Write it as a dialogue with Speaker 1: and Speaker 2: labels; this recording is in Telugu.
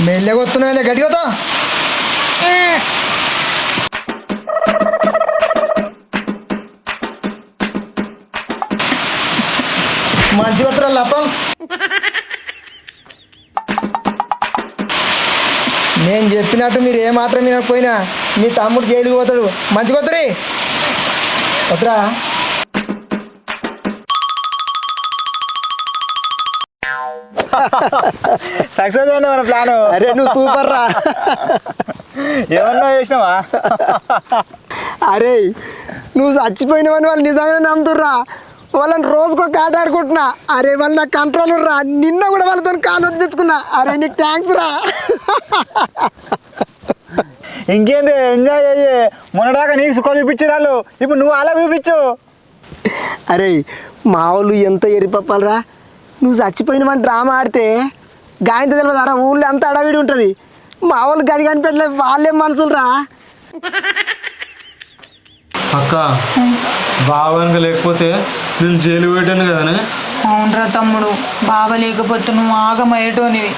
Speaker 1: మెల్లగా వస్తున్నాయి గట్టిగా వస్తా మంచి వస్త్రా లపం నేను చెప్పినట్టు మీరు ఏమాత్రం వినకపోయినా మీ తమ్ముడు జైలుకి పోతాడు మంచిగా వద్దరి వద్దురా
Speaker 2: సక్సెస్ అయింది మన ప్లాన్.
Speaker 1: అరే నువ్వు సూపర్ రా
Speaker 2: ఏమన్నా చేసినావా?
Speaker 1: అరే నువ్వు చచ్చిపోయినవని వాళ్ళు నిజంగానే నమ్ముతుర్రా వాళ్ళని రోజుకో కాట ఆడుకుంటున్నా అరే వాళ్ళు నాకు కంట్రోల్ రా నిన్న కూడా వాళ్ళతో కాలు తెచ్చుకున్నా అరే నీకు థ్యాంక్స్ రా
Speaker 2: ఇంకేంది ఎంజాయ్ అయ్యి మొన్నదాకా నీకు సుఖం చూపించారు వాళ్ళు, ఇప్పుడు నువ్వు అలా చూపించు.
Speaker 1: అరే మా వాళ్ళు ఎంత ఎరిపప్పాలరా నువ్వు చచ్చిపోయినవని డ్రామా ఆడితే గాయంతో తెలియదారా ఊళ్ళో అంత అడవిడి ఉంటుంది మా వాళ్ళు గని కనిపెట్టలేదు వాళ్ళేం మనుషులు రా
Speaker 3: అక్క బావనక లేకపోతే నేను జైలు పెట్టాను కదనే.
Speaker 4: అవునరా తమ్ముడు, బావ లేకపోతే నువ్వు ఆగమయ్యేటోనివి.